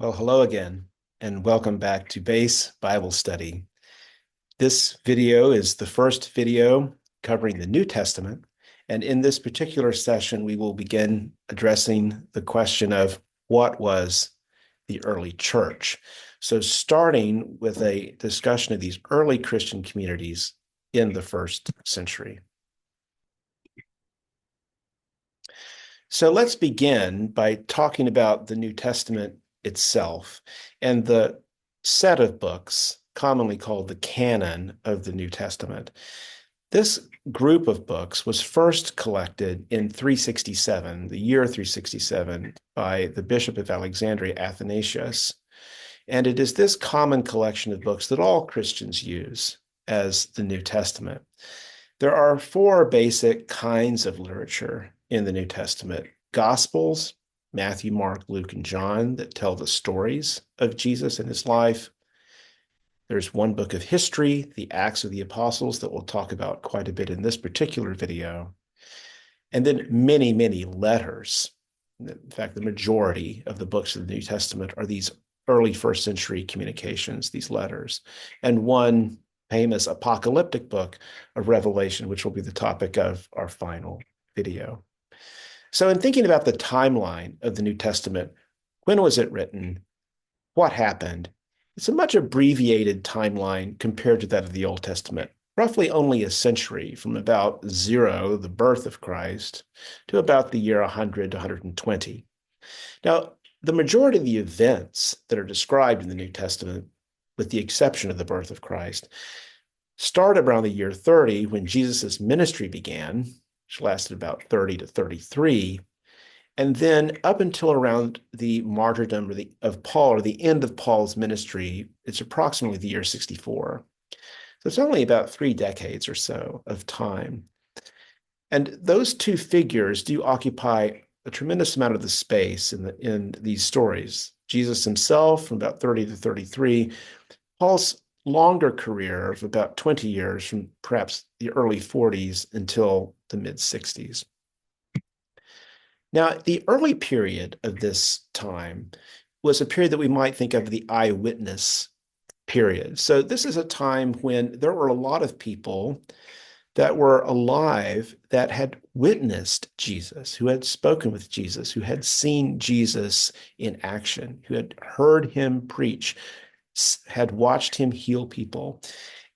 Well, hello again, and welcome back to Base Bible Study. This video is the first video covering the New Testament, and in this particular session, we will begin addressing the question of what was the early church. So starting with a discussion of these early Christian communities in the first century. So let's begin by talking about the New Testament itself and the set of books commonly called the canon of the New Testament. This group of books was first collected in 367, the year 367, by the Bishop of Alexandria, Athanasius. And it is this common collection of books that all Christians use as the New Testament. There are four basic kinds of literature in the New Testament: Gospels, Matthew, Mark, Luke, and John, that tell the stories of Jesus and his life. There's one book of history, the Acts of the Apostles, that we'll talk about quite a bit in this particular video. And then many, many letters. In fact, the majority of the books of the New Testament are these early first century communications, these letters. And one famous apocalyptic book of Revelation, which will be the topic of our final video. So in thinking about the timeline of the New Testament, when was it written? What happened? It's a much abbreviated timeline compared to that of the Old Testament, roughly only a century from about 0, the birth of Christ, to about the year 100 to 120. Now, the majority of the events that are described in the New Testament, with the exception of the birth of Christ, start around the year 30 when Jesus' ministry began, which lasted about 30 to 33, and then up until around the martyrdom of Paul, or the end of Paul's ministry, it's approximately the year 64. So it's only about 3 decades or so of time. And those two figures do occupy a tremendous amount of the space in these stories. Jesus himself from about 30 to 33, Paul's longer career of about 20 years from perhaps the early 40s until the mid 60s. Now, the early period of this time was a period that we might think of the eyewitness period. So this is a time when there were a lot of people that were alive that had witnessed Jesus, who had spoken with Jesus, who had seen Jesus in action, who had heard him preach, had watched him heal people.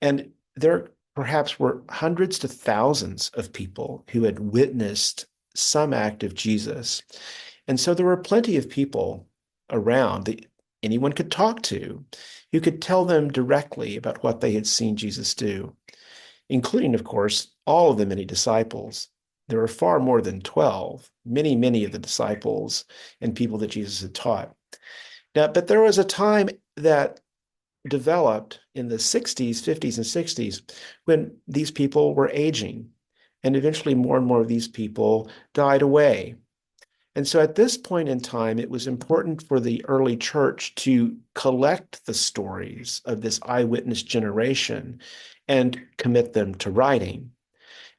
And there perhaps were hundreds to thousands of people who had witnessed some act of Jesus. And so there were plenty of people around that anyone could talk to who could tell them directly about what they had seen Jesus do, including, of course, all of the many disciples. There were far more than 12, many of the disciples and people that Jesus had taught. Now, but there was a time that developed in the 60s, 50s, and 60s when these people were aging. And eventually more and more of these people died away. And so at this point in time, it was important for the early church to collect the stories of this eyewitness generation and commit them to writing.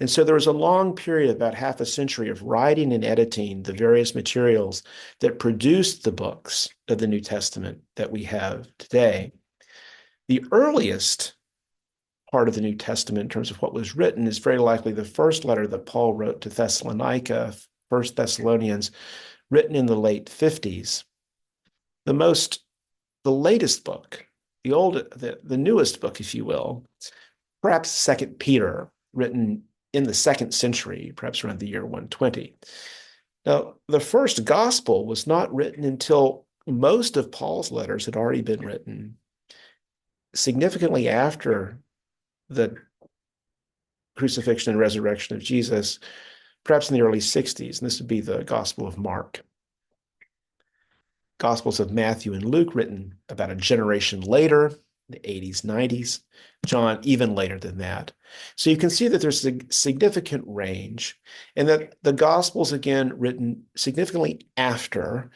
And so there was a long period, about half a century, of writing and editing the various materials that produced the books of the New Testament that we have today. The earliest part of the New Testament in terms of what was written is very likely the first letter that Paul wrote to Thessalonica, 1 Thessalonians, written in the late 50s. The latest book, the newest book, if you will, perhaps 2 Peter, written in the 2nd century, perhaps around the year 120. Now, the first gospel was not written until most of Paul's letters had already been written, significantly after the crucifixion and resurrection of Jesus, perhaps in the early 60s, and this would be the Gospel of Mark. Gospels of Matthew and Luke, written about a generation later, the 80s, 90s. John, even later than that. So you can see that there's a significant range, and that the Gospels, again, written significantly after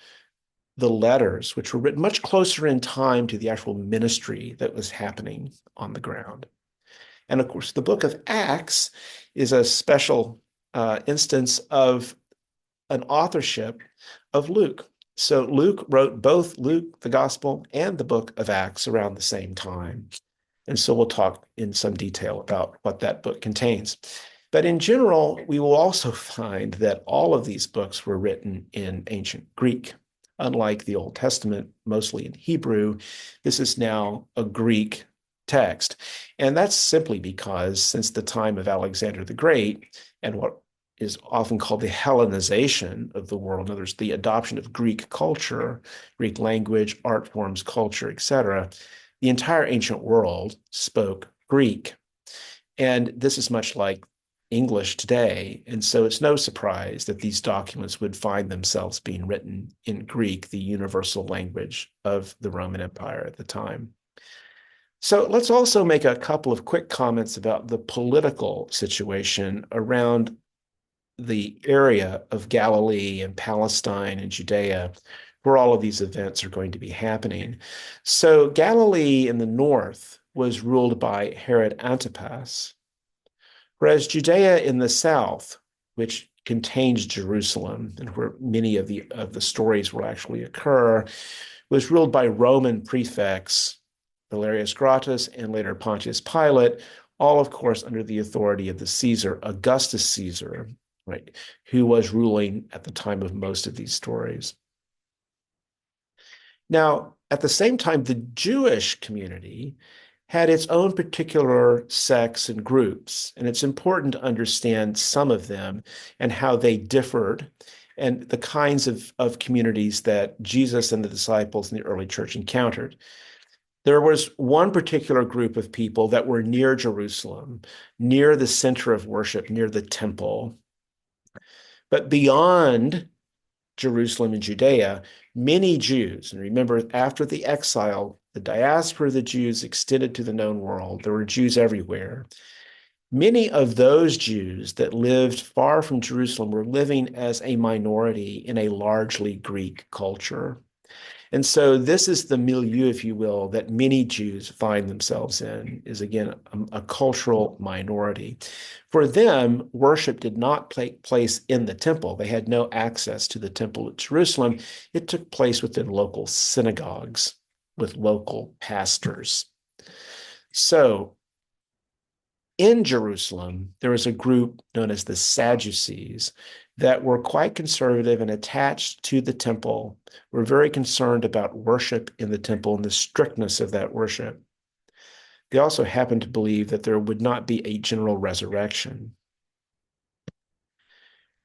the letters, which were written much closer in time to the actual ministry that was happening on the ground. And of course, the book of Acts is a special instance of an authorship of Luke. So Luke wrote both Luke, the Gospel, and the book of Acts around the same time. And so we'll talk in some detail about what that book contains. But in general, we will also find that all of these books were written in ancient Greek. Unlike the Old Testament, mostly in Hebrew, this is now a Greek text. And that's simply because since the time of Alexander the Great and what is often called the Hellenization of the world, in other words, the adoption of Greek culture, Greek language, art forms, culture, etc., the entire ancient world spoke Greek. And this is much like English today. And so it's no surprise that these documents would find themselves being written in Greek, the universal language of the Roman Empire at the time. So let's also make a couple of quick comments about the political situation around the area of Galilee and Palestine and Judea, where all of these events are going to be happening. So Galilee in the north was ruled by Herod Antipas, whereas Judea in the south, which contains Jerusalem and where many of the stories will actually occur, was ruled by Roman prefects, Valerius Gratus and later Pontius Pilate, all, of course, under the authority of the Caesar, Augustus Caesar, right, who was ruling at the time of most of these stories. Now, at the same time, the Jewish community had its own particular sects and groups, and it's important to understand some of them and how they differed and the kinds of communities that Jesus and the disciples in the early church encountered. There was one particular group of people that were near Jerusalem, near the center of worship, near the temple. But beyond Jerusalem and Judea, many Jews, and remember, after the exile, the diaspora of the Jews extended to the known world. There were Jews everywhere. Many of those Jews that lived far from Jerusalem were living as a minority in a largely Greek culture. And so this is the milieu, if you will, that many Jews find themselves in, is again a cultural minority. For them, worship did not take place in the temple. They had no access to the temple at Jerusalem. It took place within local synagogues with local pastors. So in Jerusalem, there was a group known as the Sadducees that were quite conservative and attached to the temple, were very concerned about worship in the temple and the strictness of that worship. They also happened to believe that there would not be a general resurrection.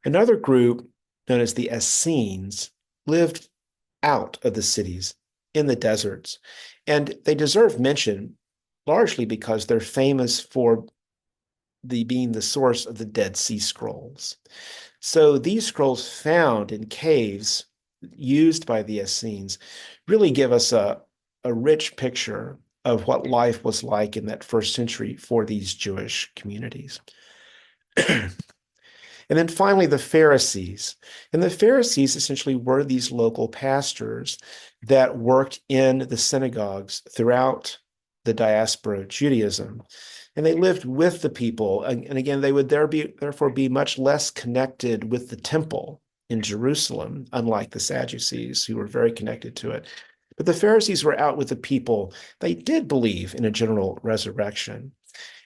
Another group, known as the Essenes, lived out of the cities in the deserts, and they deserve mention largely because they're famous for being the source of the Dead Sea Scrolls. So these scrolls found in caves used by the Essenes really give us a rich picture of what life was like in that first century for these Jewish communities. And then finally, the Pharisees. And the Pharisees essentially were these local pastors that worked in the synagogues throughout the diaspora of Judaism. And they lived with the people. And again, they would therefore be much less connected with the temple in Jerusalem, unlike the Sadducees, who were very connected to it. But the Pharisees were out with the people. They did believe in a general resurrection.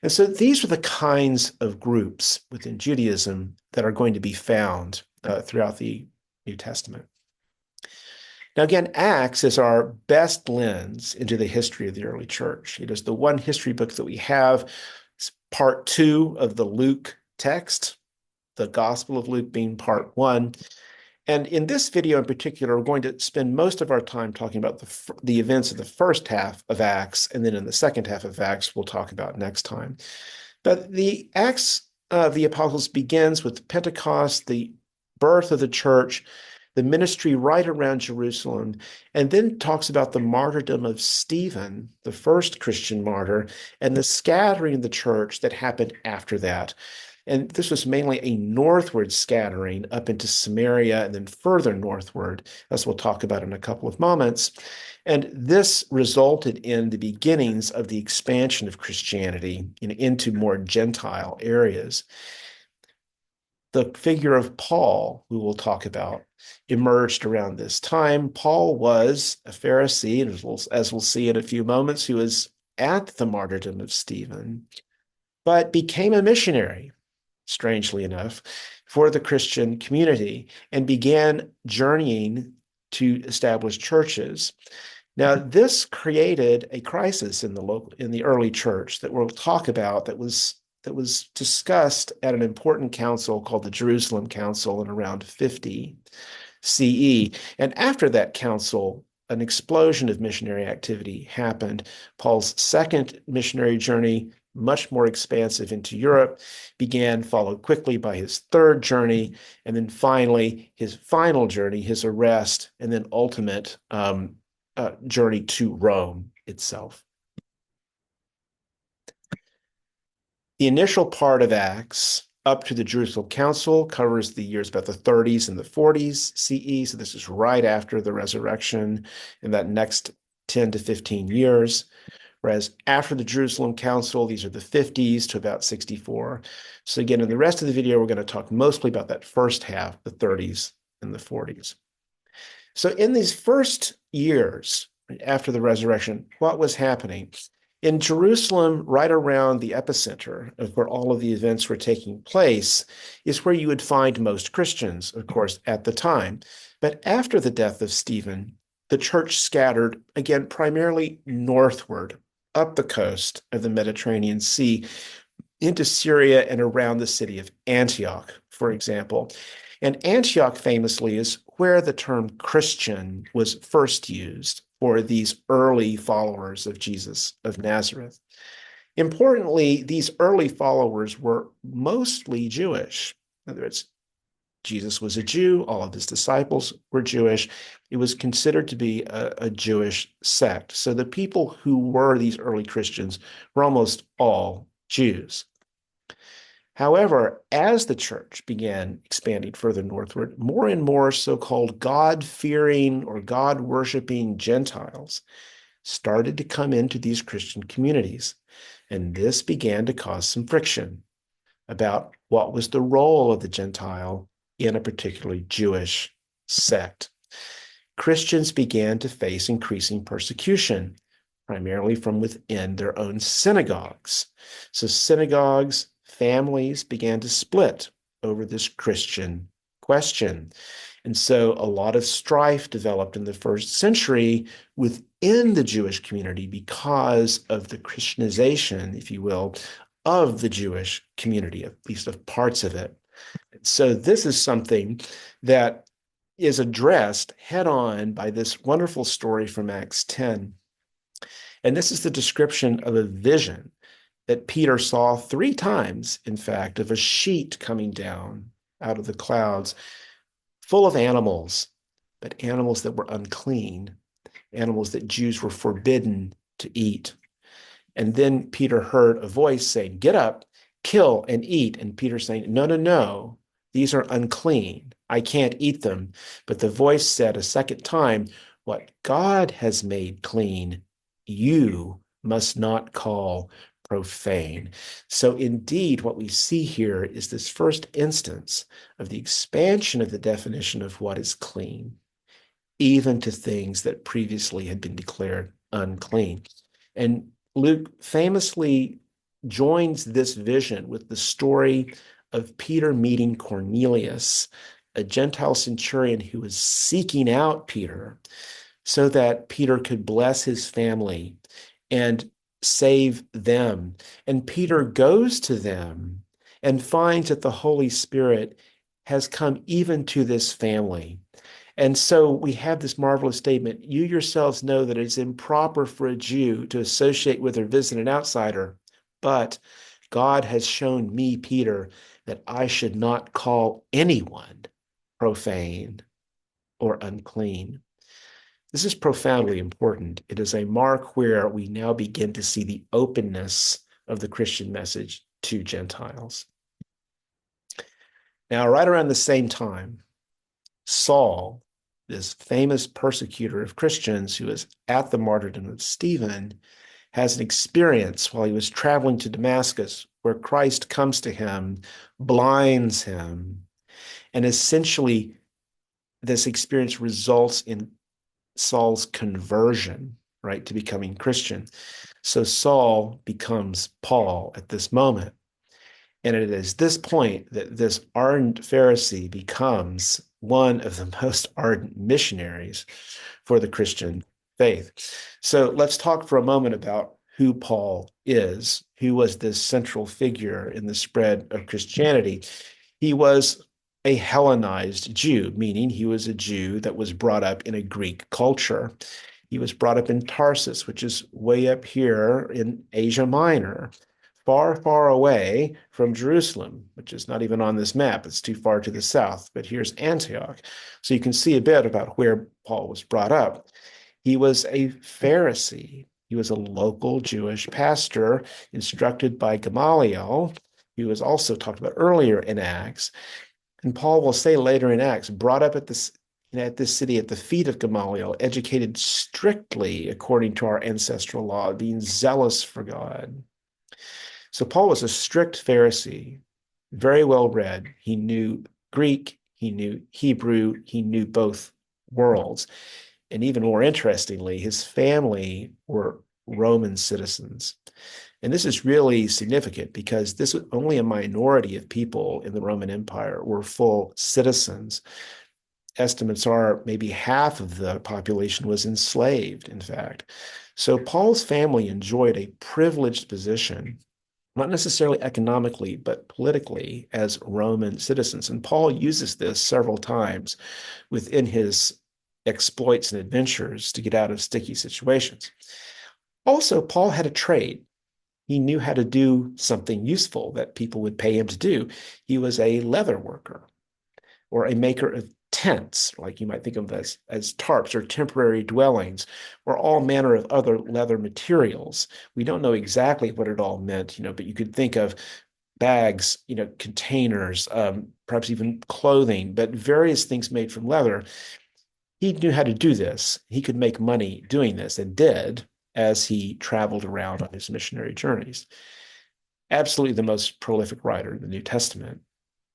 And so these are the kinds of groups within Judaism that are going to be found throughout the New Testament. Now, again, Acts is our best lens into the history of the early church. It is the one history book that we have. It's part 2 of the Luke text, the Gospel of Luke being part 1. And in this video in particular, we're going to spend most of our time talking about the events of the first half of Acts, and then in the second half of Acts, we'll talk about next time. But the Acts of the Apostles begins with Pentecost, the birth of the church, the ministry right around Jerusalem, and then talks about the martyrdom of Stephen, the first Christian martyr, and the scattering of the church that happened after that. And this was mainly a northward scattering up into Samaria and then further northward, as we'll talk about in a couple of moments. And this resulted in the beginnings of the expansion of Christianity into more Gentile areas. The figure of Paul, who we'll talk about, emerged around this time. Paul was a Pharisee, as we'll see in a few moments, who was at the martyrdom of Stephen, but became a missionary, strangely enough, for the Christian community and began journeying to establish churches. Now, this created a crisis in the early church that we'll talk about that was discussed at an important council called the Jerusalem Council in around 50 CE. And after that council, an explosion of missionary activity happened. Paul's second missionary journey, much more expansive into Europe, began, followed quickly by his third journey, and then finally his final journey, his arrest, and then ultimate journey to Rome itself. The initial part of Acts up to the Jerusalem Council covers the years about the 30s and the 40s CE. So this is right after the resurrection in that next 10 to 15 years. Whereas after the Jerusalem Council, these are the 50s to about 64. So again, in the rest of the video, we're going to talk mostly about that first half, the 30s and the 40s. So in these first years after the resurrection, what was happening? In Jerusalem, right around the epicenter of where all of the events were taking place, is where you would find most Christians, of course, at the time. But after the death of Stephen, the church scattered, again, primarily northward, up the coast of the Mediterranean Sea, into Syria and around the city of Antioch, for example. And Antioch famously is where the term Christian was first used for these early followers of Jesus of Nazareth. Importantly, these early followers were mostly Jewish. In other words, Jesus was a Jew, all of his disciples were Jewish. It was considered to be a Jewish sect. So the people who were these early Christians were almost all Jews. However, as the church began expanding further northward, more and more so-called God-fearing or God-worshiping Gentiles started to come into these Christian communities. And this began to cause some friction about what was the role of the Gentile in a particularly Jewish sect. Christians began to face increasing persecution, primarily from within their own synagogues. So synagogues, families began to split over this Christian question. And so a lot of strife developed in the first century within the Jewish community because of the Christianization, if you will, of the Jewish community, at least of parts of it. So this is something that is addressed head on by this wonderful story from Acts 10. And this is the description of a vision that Peter saw 3 times, in fact, of a sheet coming down out of the clouds full of animals, but animals that were unclean, animals that Jews were forbidden to eat. And then Peter heard a voice saying, "Get up, kill and eat." And Peter saying, "No, no, no, these are unclean. I can't eat them." But the voice said a second time, "What God has made clean, you must not call profane." So indeed, what we see here is this first instance of the expansion of the definition of what is clean, even to things that previously had been declared unclean. And Luke famously joins this vision with the story of Peter meeting Cornelius, a Gentile centurion who was seeking out Peter so that Peter could bless his family and save them. And Peter goes to them and finds that the Holy Spirit has come even to this family. And so we have this marvelous statement: "You yourselves know that it's improper for a Jew to associate with or visit an outsider, but God has shown me, Peter, that I should not call anyone profane or unclean." This is profoundly important. It is a mark where we now begin to see the openness of the Christian message to Gentiles. Now, right around the same time, Saul, this famous persecutor of Christians who was at the martyrdom of Stephen, has an experience while he was traveling to Damascus where Christ comes to him, blinds him, and essentially this experience results in Saul's conversion, right, to becoming Christian. So Saul becomes Paul at this moment. And it is this point that this ardent Pharisee becomes one of the most ardent missionaries for the Christian faith. So let's talk for a moment about who Paul is, who was this central figure in the spread of Christianity. He was a Hellenized Jew, meaning he was a Jew that was brought up in a Greek culture. He was brought up in Tarsus, which is way up here in Asia Minor, far, far away from Jerusalem, which is not even on this map. It's too far to the south, but here's Antioch. So you can see a bit about where Paul was brought up. He was a Pharisee. He was a local Jewish pastor instructed by Gamaliel. He was also talked about earlier in Acts. And Paul will say later in Acts, brought up at this city at the feet of Gamaliel, educated strictly according to our ancestral law, being zealous for God. So Paul was a strict Pharisee, very well read. He knew Greek, he knew Hebrew, he knew both worlds. And even more interestingly, his family were Roman citizens. And this is really significant because this was only a minority of people in the Roman Empire were full citizens. Estimates are maybe half of the population was enslaved, in fact. So Paul's family enjoyed a privileged position, not necessarily economically, but politically as Roman citizens. And Paul uses this several times within his exploits and adventures to get out of sticky situations. Also, Paul had a trade. He knew how to do something useful that people would pay him to do. He was a leather worker or a maker of tents, like you might think of them as tarps or temporary dwellings, or all manner of other leather materials. We don't know exactly what it all meant, but you could think of bags, containers, perhaps even clothing, but various things made from leather. He knew how to do this. He could make money doing this and did as he traveled around on his missionary journeys. Absolutely the most prolific writer in the New Testament.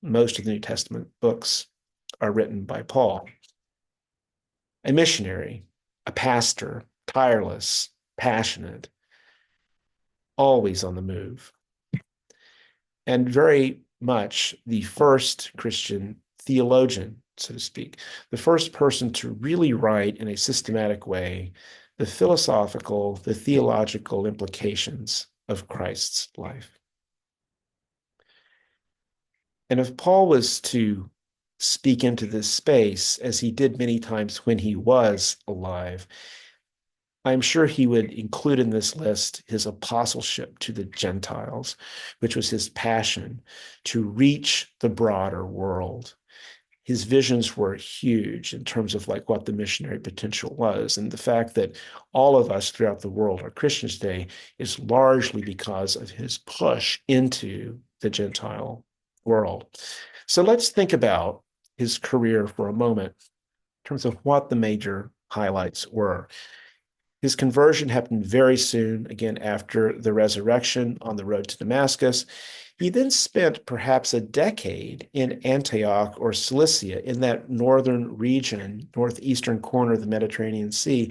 Most of the New Testament books are written by Paul. A missionary, a pastor, tireless, passionate, always on the move, and very much the first Christian theologian, so to speak, the first person to really write in a systematic way the philosophical, the theological implications of Christ's life. And if Paul was to speak into this space, as he did many times when he was alive, I'm sure he would include in this list his apostleship to the Gentiles, which was his passion to reach the broader world. His visions were huge in terms of like what the missionary potential was. And the fact that all of us throughout the world are Christians today is largely because of his push into the Gentile world. So let's think about his career for a moment in terms of what the major highlights were. His conversion happened very soon, again, after the resurrection on the road to Damascus. He then spent perhaps a decade in Antioch or Cilicia, in that northern region, northeastern corner of the Mediterranean Sea.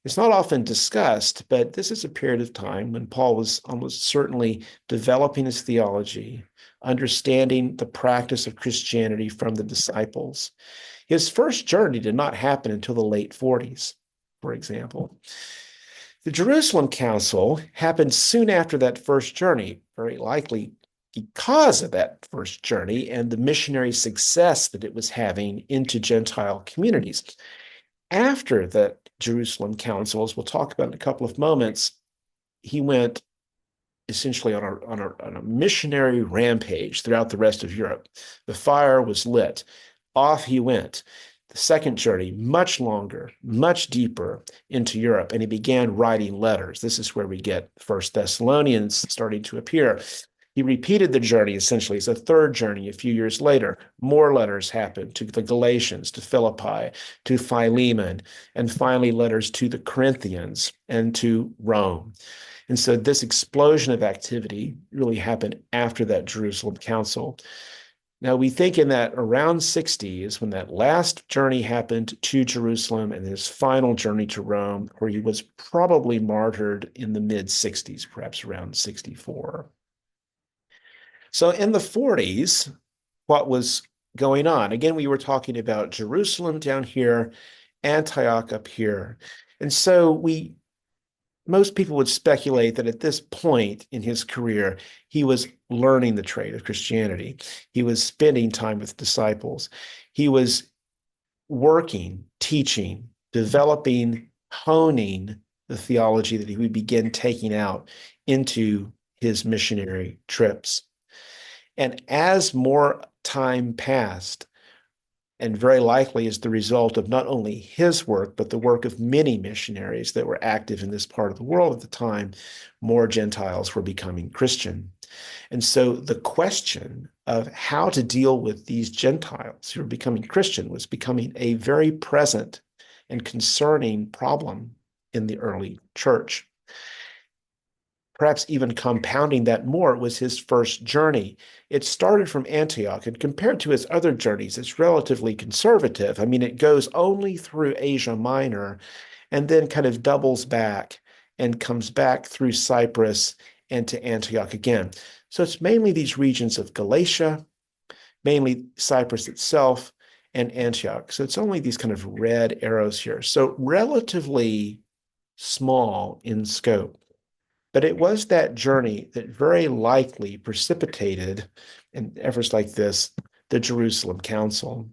It's not often discussed, but this is a period of time when Paul was almost certainly developing his theology, understanding the practice of Christianity from the disciples. His first journey did not happen until the late 40s, for example. The Jerusalem Council happened soon after that first journey, very likely because of that first journey and the missionary success that it was having into Gentile communities. After the Jerusalem Council, as we'll talk about in a couple of moments, he went essentially on a missionary rampage throughout the rest of Europe. The fire was lit. Off he went. The second journey, much longer, much deeper into Europe, and he began writing letters. This is where we get First Thessalonians starting to appear. He repeated the journey essentially. It's a third journey a few years later. More letters happened to the Galatians, to Philippi, to Philemon, and finally letters to the Corinthians and to Rome. And so this explosion of activity really happened after that Jerusalem council. Now, we think in that around 60 is when that last journey happened to Jerusalem and his final journey to Rome, where he was probably martyred in the mid 60s, perhaps around 64. So in the 40s, what was going on? Again, we were talking about Jerusalem down here, Antioch up here. And so most people would speculate that at this point in his career, he was learning the trade of Christianity. He was spending time with disciples. He was working, teaching, developing, honing the theology that he would begin taking out into his missionary trips. And as more time passed, and very likely as the result of not only his work, but the work of many missionaries that were active in this part of the world at the time, more Gentiles were becoming Christian. And so the question of how to deal with these Gentiles who were becoming Christian was becoming a very present and concerning problem in the early church. Perhaps even compounding that more was his first journey. It started from Antioch, and compared to his other journeys, it's relatively conservative. I mean, it goes only through Asia Minor and then kind of doubles back and comes back through Cyprus and to Antioch again. So it's mainly these regions of Galatia, mainly Cyprus itself, and Antioch. So it's only these kind of red arrows here. So relatively small in scope. But it was that journey that very likely precipitated, in efforts like this, the Jerusalem Council.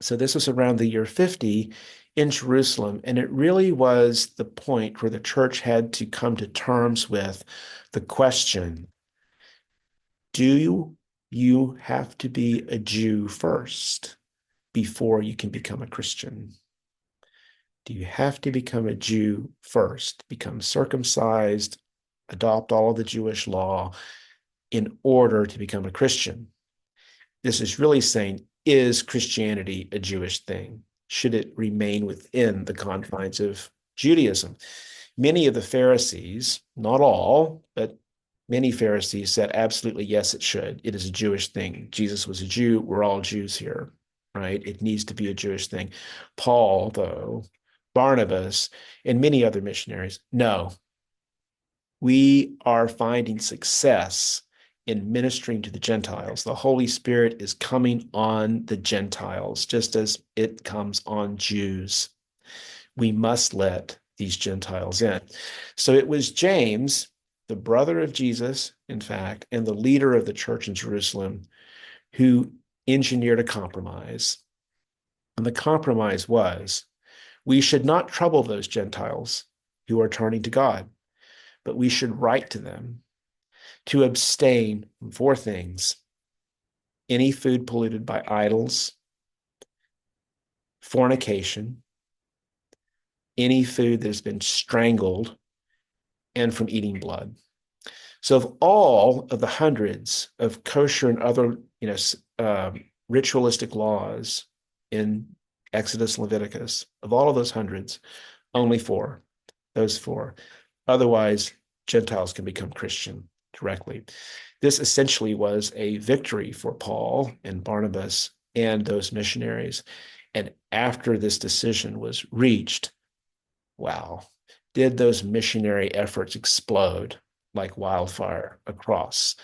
So this was around the year 50 in Jerusalem, and it really was the point where the church had to come to terms with the question, do you have to be a Jew first before you can become a Christian? Do you have to become a Jew first, become circumcised, adopt all of the Jewish law in order to become a Christian? This is really saying, is Christianity a Jewish thing? Should it remain within the confines of Judaism? Many of the Pharisees, not all, but many Pharisees said absolutely yes, it should. It is a Jewish thing. Jesus was a Jew. We're all Jews here, right? It needs to be a Jewish thing. Paul, though, Barnabas, and many other missionaries, no, we are finding success in ministering to the Gentiles. The Holy Spirit is coming on the Gentiles, just as it comes on Jews. We must let these Gentiles in. So it was James, the brother of Jesus, in fact, and the leader of the church in Jerusalem, who engineered a compromise. And the compromise was, we should not trouble those Gentiles who are turning to God, but we should write to them to abstain from four things: any food polluted by idols, fornication, any food that has been strangled, and from eating blood. So of all of the hundreds of kosher and other, ritualistic laws in Exodus and Leviticus, of all of those hundreds, only four, those four. Otherwise, Gentiles can become Christian directly. This essentially was a victory for Paul and Barnabas and those missionaries. And after this decision was reached, wow, did those missionary efforts explode like wildfire across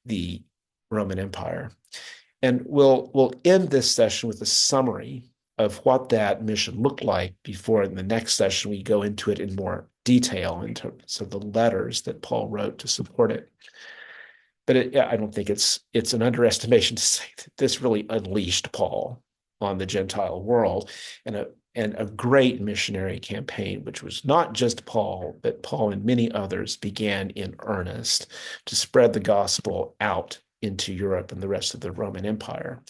the Roman Empire. And we'll end this session with a summary of what that mission looked like before in the next session we go into it in more detail in terms of the letters that Paul wrote to support it. But I don't think it's an underestimation to say that this really unleashed Paul on the Gentile world, and a great missionary campaign, which was not just Paul, but Paul and many others began in earnest to spread the gospel out into Europe and the rest of the Roman Empire.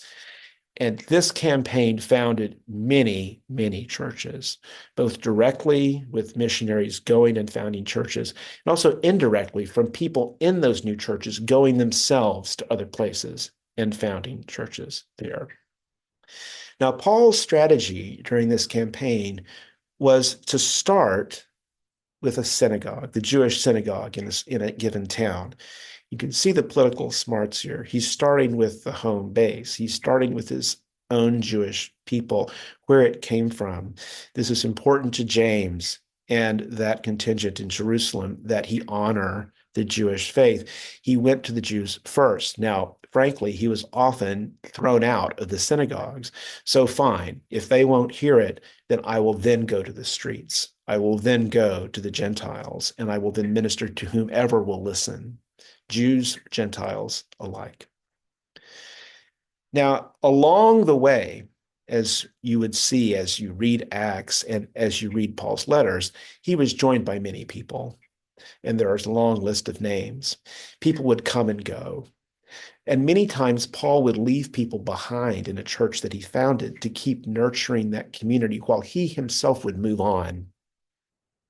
And this campaign founded many, many churches, both directly with missionaries going and founding churches, and also indirectly from people in those new churches going themselves to other places and founding churches there. Now, Paul's strategy during this campaign was to start with a synagogue, the Jewish synagogue in a given town. You can see the political smarts here. He's starting with the home base. He's starting with his own Jewish people, where it came from. This is important to James and that contingent in Jerusalem that he honor the Jewish faith. He went to the Jews first. Now, frankly, he was often thrown out of the synagogues. So fine, if they won't hear it, then I will then go to the streets. I will then go to the Gentiles, and I will then minister to whomever will listen, Jews, Gentiles alike. Now, along the way, as you would see as you read Acts and as you read Paul's letters, he was joined by many people. And there's a long list of names. People would come and go. And many times, Paul would leave people behind in a church that he founded to keep nurturing that community while he himself would move on,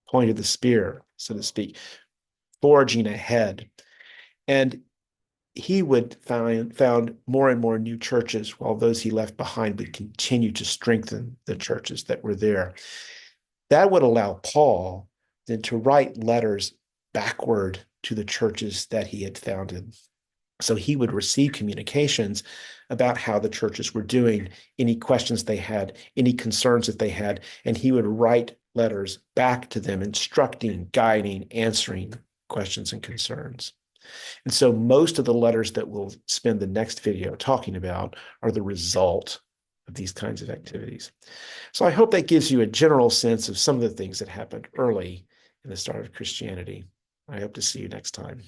point of the spear, so to speak, forging ahead. And he would found more and more new churches, while those he left behind would continue to strengthen the churches that were there. That would allow Paul then to write letters backward to the churches that he had founded. So he would receive communications about how the churches were doing, any questions they had, any concerns that they had, and he would write letters back to them, instructing, guiding, answering questions and concerns. And so most of the letters that we'll spend the next video talking about are the result of these kinds of activities. So I hope that gives you a general sense of some of the things that happened early in the start of Christianity. I hope to see you next time.